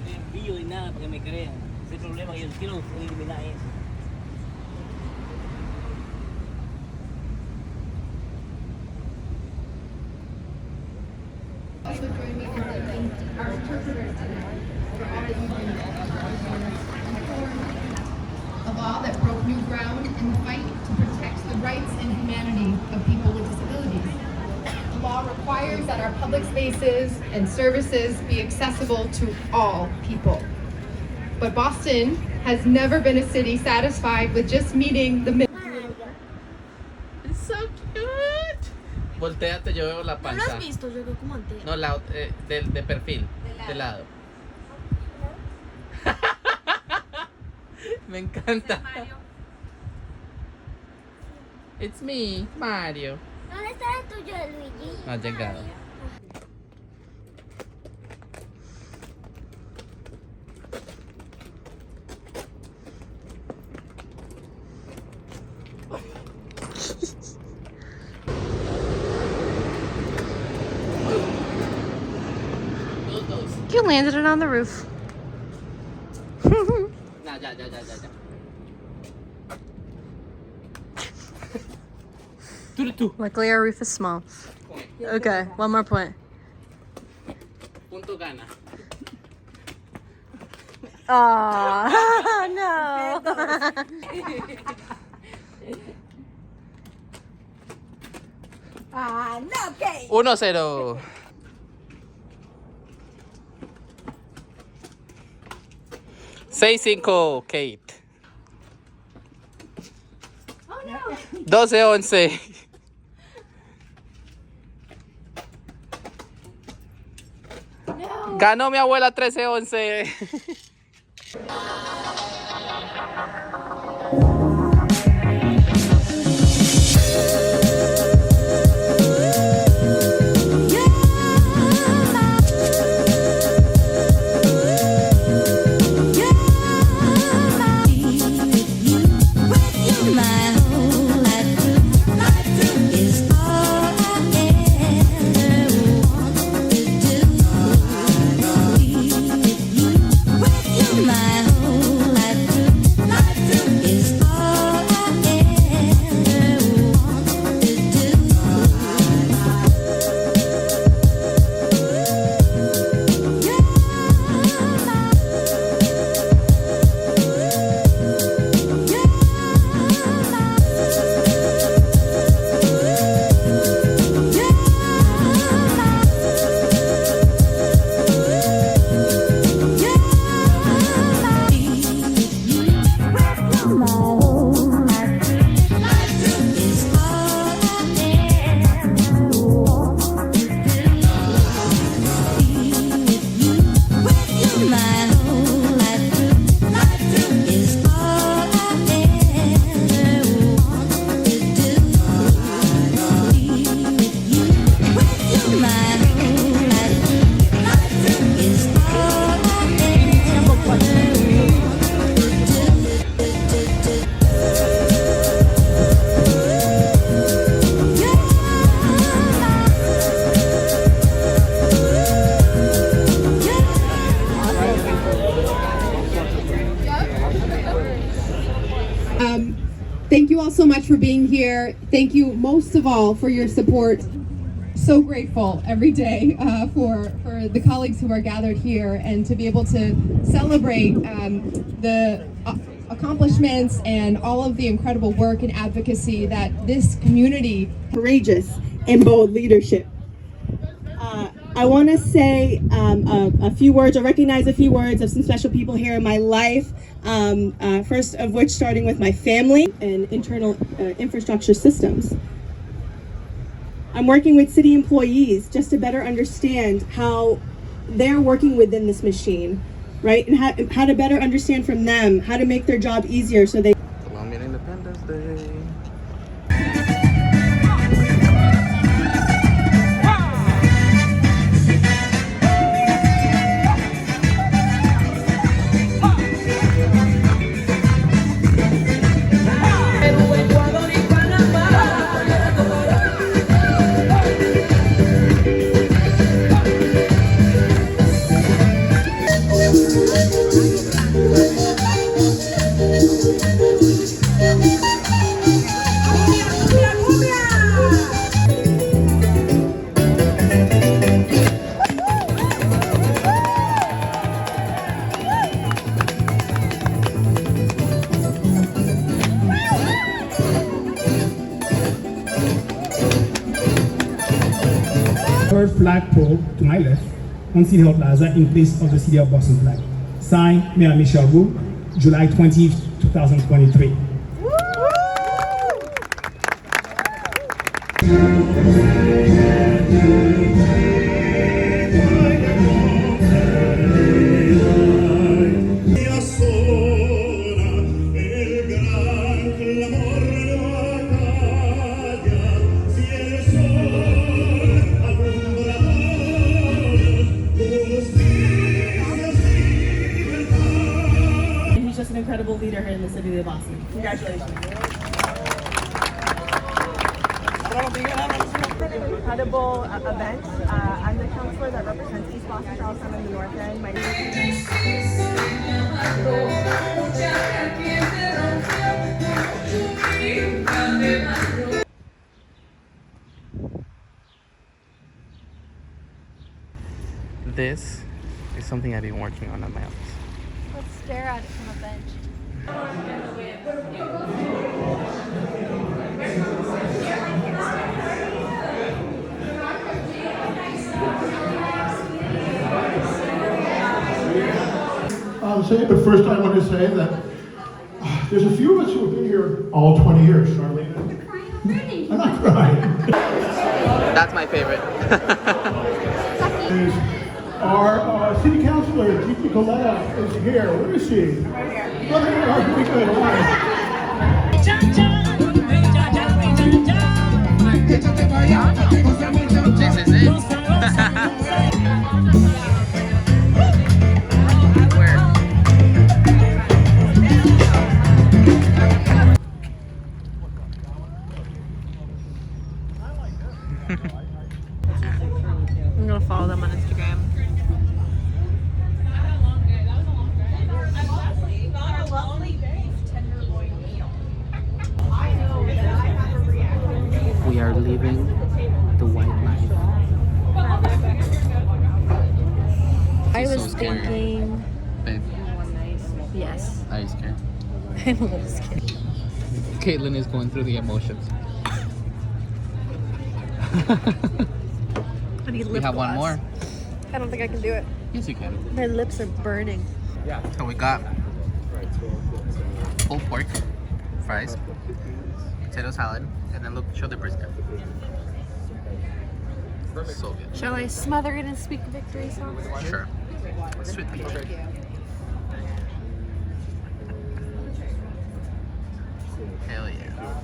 envío y nada para que me crean. Ese problema yo quiero eliminar eso. A law that broke new ground in the fight to protect the rights and humanity of people with disabilities. The law requires that our public spaces and services be accessible to all people. But Boston has never been a city satisfied with just meeting the It's so cute. Volteate, yo veo la ¿No panza. lo has visto? Yo creo como antes. No, de perfil, de lado. Me encanta. It's me, Mario. ¿Dónde está el tuyo, Luigi? No ha llegado. You landed it on the roof. Ya. Tú. Luckily our roof is small. Okay, one more point. Punto gana. Aww, no. 1-0. Seis, 5, Kate. 12-11. Ganó mi abuela 13-11. Thank you all so much for being here. Thank you most of all for your support. So grateful every day for the colleagues who are gathered here and to be able to celebrate the accomplishments and all of the incredible work and advocacy that this community. Courageous and bold leadership. I want to say a few words or recognize a few words of some special people here in my life. First of which starting with my family and internal infrastructure systems. I'm working with city employees just to better understand how they're working within this machine, right? And how to better understand from them how to make their job easier so they. Colombian Independence Day. third flagpole to my left on City Hall Plaza in place of the City of Boston flag. Signed, Mayor Michel Wu, July 20, 2023. He's just an incredible leader here in the city of Boston. Congratulations. Incredible event. I'm the counselor that represents East Boston, Charlestown, and the North End. My This is something I've been working on my office. Let's stare at it from a bench. But first I want to say that there's a few of us who have been here all 20 years, Charlene. I'm not crying. That's my favorite. Our city councilor, Gigi Coletta, is here. Where is she? Right here. Oh, here. Oh, very good. All right. This is it. Where? I'm gonna follow them on Instagram. We are leaving the white life. I was So scary. thinking, Babe, yes. are you scared? I'm a little scared. Caitlin is going through the emotions. I need We lip have one gloss. more. I don't think I can do it. Yes, you can. My lips are burning. So we got pulled pork, fries, potato salad, and then look, show the brisket. So good. Shall I smother it in sweet victory sauce? Sure. Sweet victory. Hell yeah.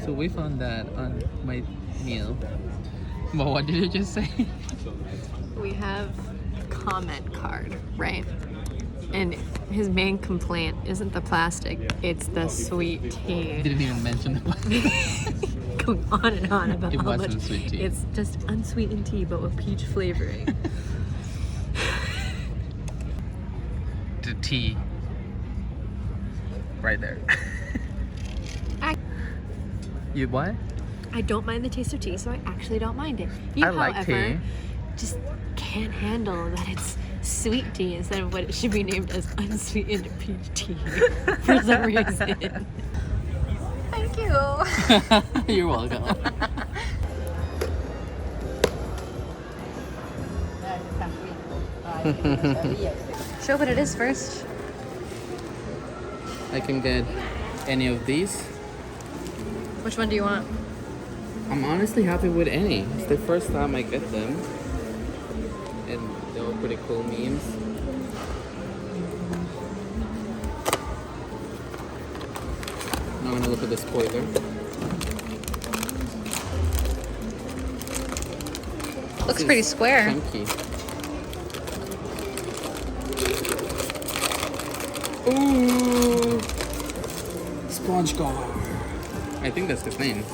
So we found that on my meal. But what did you just say? We have a comment card, right? And his main complaint isn't the plastic, it's the sweet tea. Didn't even mention the plastic. Going on and on about It how wasn't much sweet tea. it's just unsweetened tea but with peach flavoring. The tea. Right there. You what? I don't mind the taste of tea, so I actually don't mind it. You, I like however, tea. just can't handle that it's sweet tea instead of what it should be named as unsweetened peach tea for some reason. Thank you. You're welcome. Show what it is first. I can get any of these. Which one do you want? I'm honestly happy with any. It's the first time I get them. And they're all pretty cool memes. Now I'm gonna look at the spoiler. Looks This pretty is square. chunky. Ooh! SpongeBob! I think that's his name.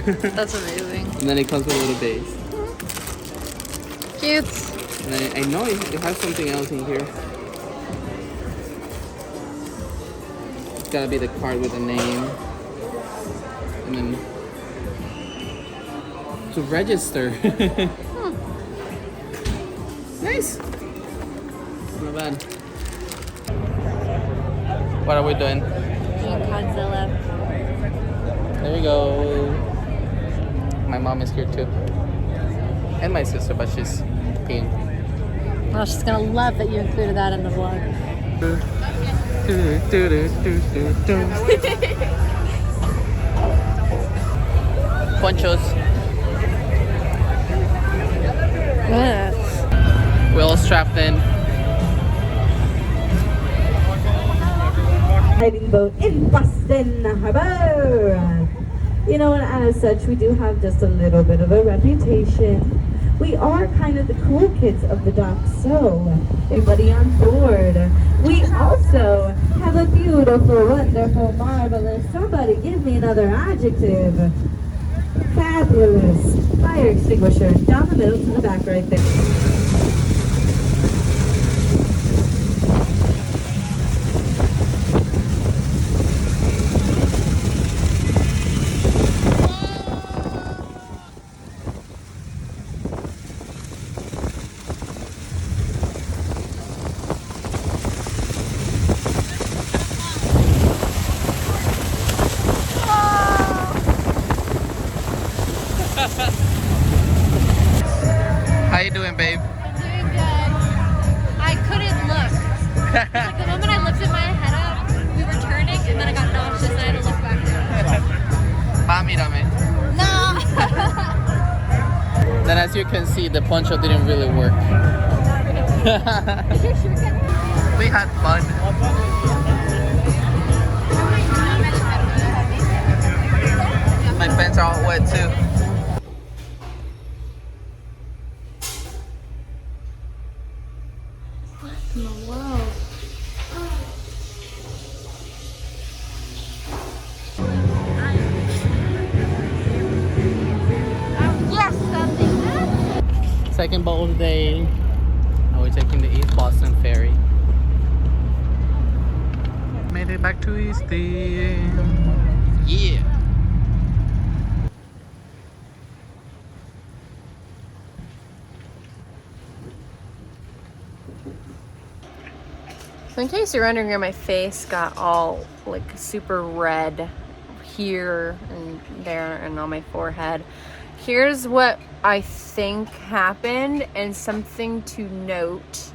That's amazing. And then it comes with a little base. Cute. And I know it has something else in here. It's gotta be the card with the name. And then to register. Nice. Not bad. What are we doing? Godzilla. There we go. My mom is here too. And my sister, but she's peeing. Well, she's gonna love that you included that in the vlog. Ponchos. We're all strapped in. Diving boat in Boston Harbor. You know, and as such, we do have just a little bit of a reputation. We are kind of the cool kids of the dock, so everybody on board. We also have a beautiful, wonderful, marvelous, somebody give me another adjective, fabulous fire extinguisher down the middle to the back right there. How you doing, babe? I'm doing good. I couldn't look. Like the moment I lifted my head up, we were turning, and then I got nauseous and I had to look back down. Mírame. No! Then as you can see, the poncho didn't really work. We had fun. My pants are all wet too. In the world. Yes, something. Second boat of the day. Now we're taking the East Boston ferry. Made it back to Easton. Yeah. So in case you're wondering where my face got all like super red here and there and on my forehead, here's what I think happened, and something to note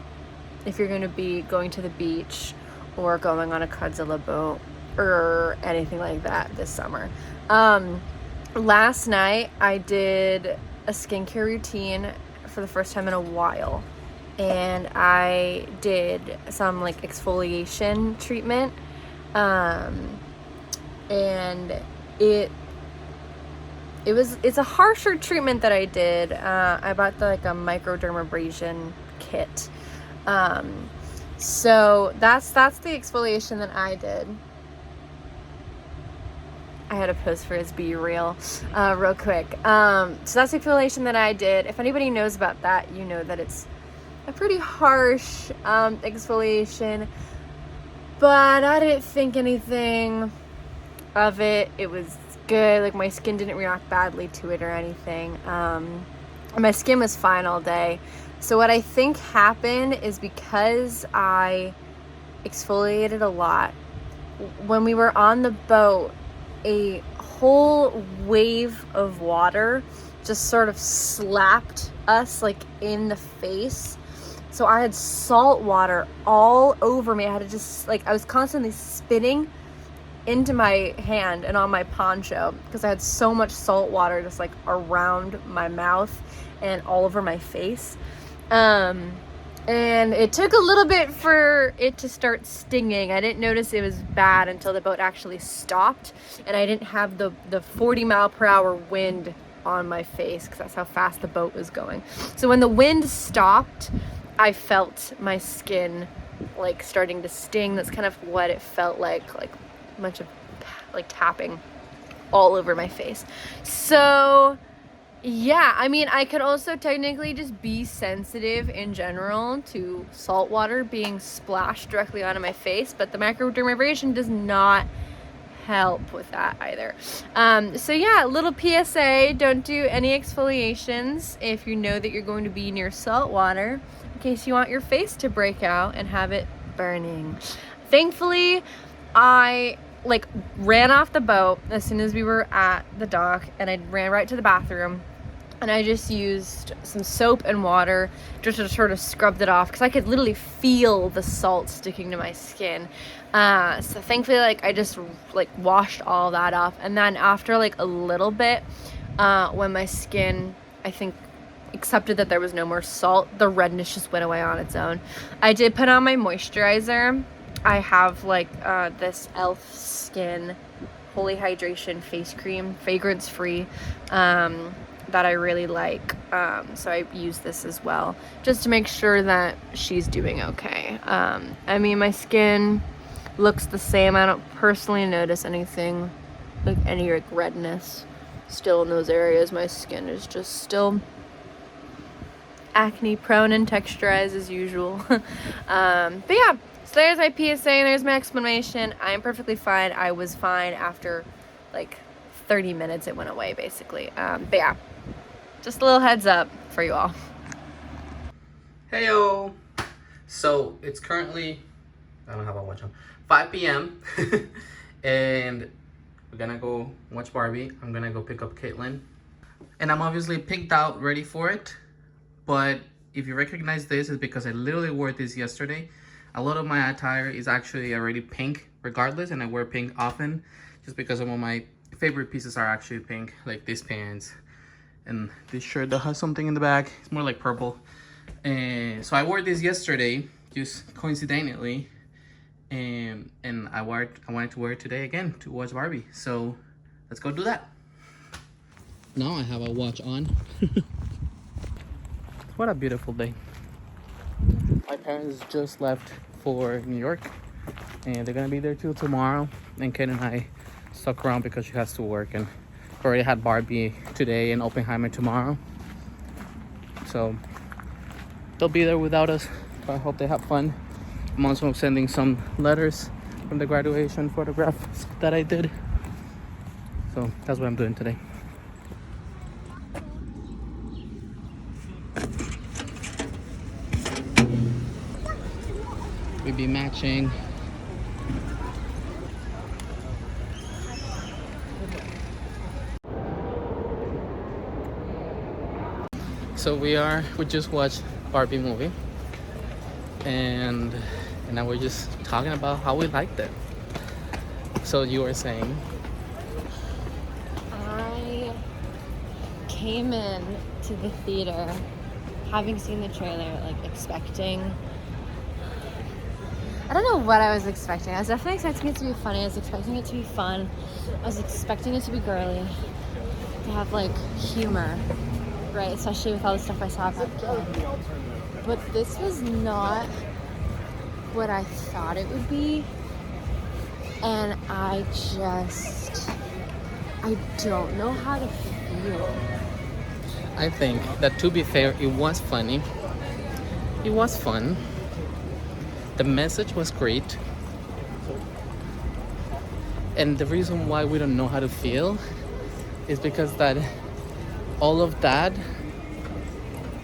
if you're going to be going to the beach or going on a Godzilla boat or anything like that this summer. Last night I did a skincare routine for the first time in a while. And I did some like exfoliation treatment, and it's a harsher treatment that I did. I bought like a microdermabrasion kit, so that's the exfoliation that I did. I had a post for his Be Real real quick. So that's the exfoliation that I did. If anybody knows about that, you know that it's a pretty harsh exfoliation, but I didn't think anything of it. It was good. Like, my skin didn't react badly to it or anything. My skin was fine all day. So what I think happened is because I exfoliated a lot, when we were on the boat, a whole wave of water just sort of slapped us like in the face. So I had salt water all over me. I had to just like, I was constantly spitting into my hand and on my poncho because I had so much salt water just like around my mouth and all over my face. And it took a little bit for it to start stinging. I didn't notice it was bad until the boat actually stopped and I didn't have the 40-mile-per-hour wind on my face because that's how fast the boat was going. So when the wind stopped, I felt my skin like starting to sting. That's kind of what it felt like a bunch of like tapping all over my face. So yeah, I mean, I could also technically just be sensitive in general to salt water being splashed directly onto my face, but the microdermabrasion does not help with that either. So yeah, little PSA, don't do any exfoliations if you know that you're going to be near salt water, in case you want your face to break out and have it burning. Thankfully, I like ran off the boat as soon as we were at the dock, and I ran right to the bathroom, and I just used some soap and water just to sort of scrub it off because I could literally feel the salt sticking to my skin. So thankfully, like, I just like washed all that off, and then after like a little bit, when my skin, I think, accepted that there was no more salt, the redness just went away on its own. I did put on my moisturizer. I have like this Elf Skin Holy Hydration face cream, fragrance free, that I really like, so I use this as well just to make sure that she's doing okay. I mean, my skin looks the same. I don't personally notice anything like any like redness still in those areas. My skin is just still acne prone and texturized as usual. But yeah, so there's my PSA and there's my explanation. I'm perfectly fine. I was fine after like 30 minutes. It went away basically. But yeah, just a little heads up for you all. Heyo! So it's currently, I don't have a watch on, 5 p.m. and we're gonna go watch Barbie. I'm gonna go pick up Caitlin. And I'm obviously picked out, ready for it. But if you recognize this, it's because I literally wore this yesterday. A lot of my attire is actually already pink regardless, and I wear pink often just because some of my favorite pieces are actually pink, like these pants and this shirt that has something in the back. It's more like purple. And so I wore this yesterday, just coincidentally, and I wanted to wear it today again to watch Barbie. So let's go do that. Now I have a watch on. What a beautiful day. My parents just left for New York, and they're gonna be there till tomorrow. And Ken and I stuck around because she has to work, and already had Barbie today and Oppenheimer tomorrow. So they'll be there without us, but I hope they have fun. I'm also sending some letters from the graduation photographs that I did. So that's what I'm doing today. We be matching. So we just watched Barbie movie, and now we're just talking about how we liked it. So you were saying? I came in to the theater having seen the trailer, like expecting, I don't know what I was expecting. I was definitely expecting it to be funny. I was expecting it to be fun. I was expecting it to be girly, to have like humor, right? Especially with all the stuff I saw back then. But this was not what I thought it would be. And I don't know how to feel. I think that, to be fair, it was funny. It was fun. The message was great. And the reason why we don't know how to feel is because that all of that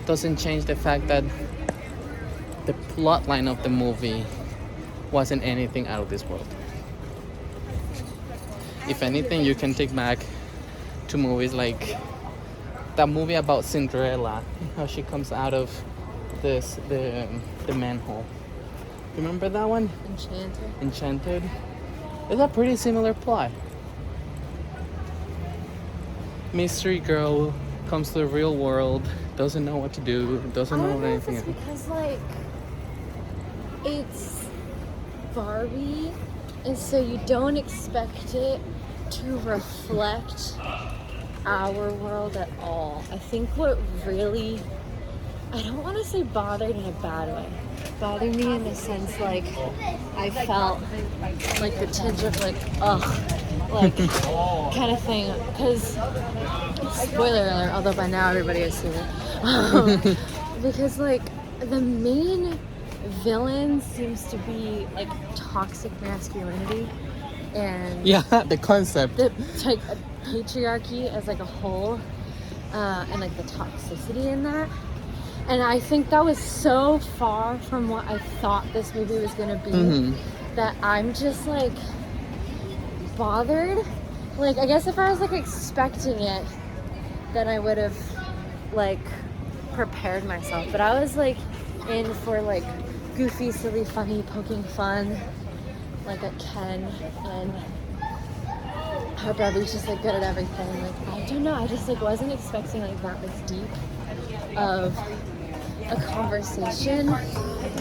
doesn't change the fact that the plot line of the movie wasn't anything out of this world. If anything, you can take back to movies like that movie about Cinderella, how she comes out of the manhole. Remember that one? Enchanted. It's a pretty similar plot. Mystery girl comes to the real world, doesn't know what to do, doesn't know anything. It's because like it's Barbie, and so you don't expect it to reflect our world at all. I think what really, I don't want to say bothered in a bad way. Bothered me in the sense like I felt like the tinge of like like kind of thing. Because spoiler alert, although by now everybody has seen it. Because like the main villain seems to be like toxic masculinity, and yeah, the concept. The like patriarchy as like a whole, and like the toxicity in that. And I think that was so far from what I thought this movie was gonna be, that I'm just like, bothered. Like, I guess if I was like expecting it, then I would have like prepared myself. But I was like in for like goofy, silly, funny, poking fun, like at Ken, and her Barbie's just like good at everything. Like, I don't know, I just like wasn't expecting like that much deep of a conversation,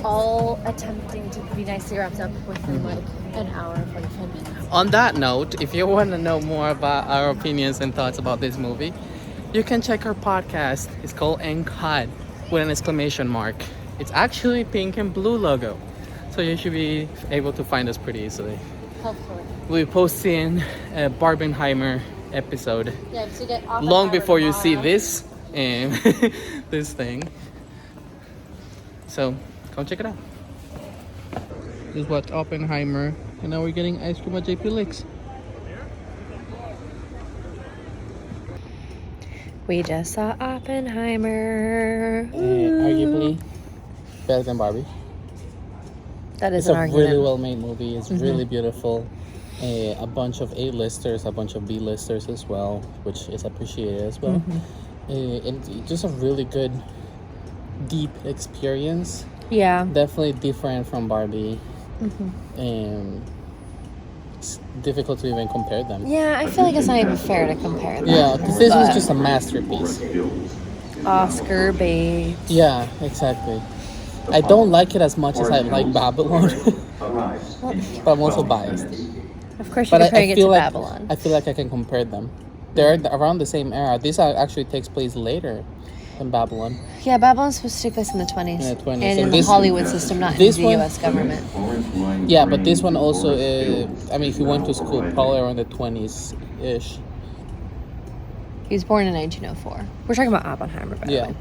all attempting to be nicely wrapped up within like an hour, 45 minutes. On that note, if you want to know more about our opinions and thoughts about this movie, you can check our podcast. It's called NCOD with an exclamation mark. It's actually pink and blue logo, so you should be able to find us pretty easily. Hopefully. We'll be posting a Barbenheimer episode Yeah, so you get long before you see tomorrow. this this thing. So come check it out. Just watch Oppenheimer, and now we're getting ice cream at JP Licks. We just saw Oppenheimer. Arguably better than Barbie. That is It's an a argument. really well made movie. It's really beautiful. A bunch of A-listers, a bunch of B-listers as well, which is appreciated as well. And just a really good, deep experience. Yeah. Definitely different from Barbie. And it's difficult to even compare them. Yeah, I feel like it's not even fair to compare them. Yeah, because this was just a masterpiece. Oscar bait. Yeah, exactly. I don't like it as much as I like Babylon, but I'm also biased. Of course, you're But comparing it to like Babylon. I feel like I can compare them. They're around the same era. This actually takes place later than Babylon. Yeah, Babylon's supposed to take place in the 20s. In the 20s. And And in the this- Hollywood system, not in this the one- U.S. government. Yeah, but this one also, I mean, he went to school probably around the 20s-ish. He was born in 1904. We're talking about Oppenheimer, by the Yeah. way.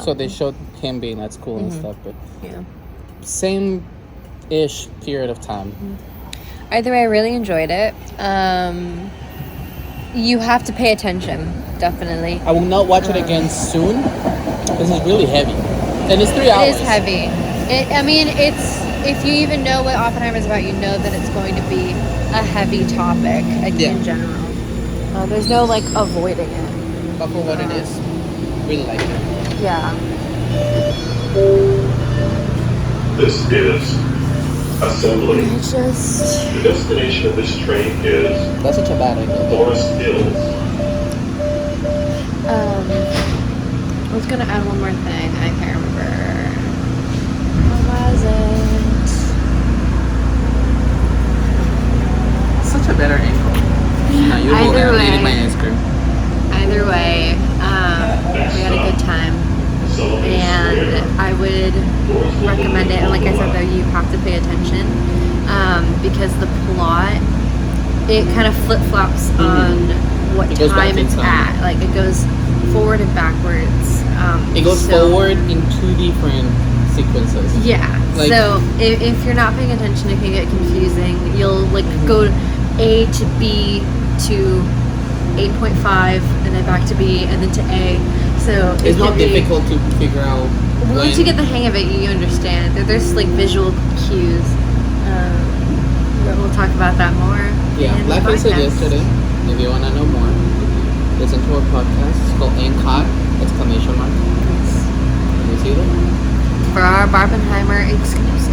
So they showed him being at school and stuff, but Yeah. same-ish period of time. Either way, I really enjoyed it. You have to pay attention, definitely. I will not watch it again soon. This is really heavy. And it's 3 hours. It is heavy. It's if you even know what Oppenheimer is about, you know that it's going to be a heavy topic in general. There's no like avoiding it. But for what it is, really like it. Yeah. This is assembly. It's just The destination of this train is That's such a bad idea. Forest Hills. I was gonna add one more thing. I can't remember. What was it? Such a better angle. Now you hold Either it. I'm way. eating my ice cream. Either way, we had a good time, and I would recommend it. And like I said, though, you have to pay attention because the plot, it kind of flip flops on what It goes back time in it's time. at. Like it goes forward and backwards. It goes so- forward in 2 different sequences. Yeah. Like- So if you're not paying attention, it can get confusing. You'll like go A to B to 8.5 and then back to B and then to A. So It's not can be- difficult to figure out Once you get the hang of it, you understand. There's like visual cues. But we'll talk about that more. Yeah, in the like I said podcast. yesterday, if you want to know more, listen to our podcast. It's called NCOD, exclamation mark. You see that? For our Barbenheimer exclusive.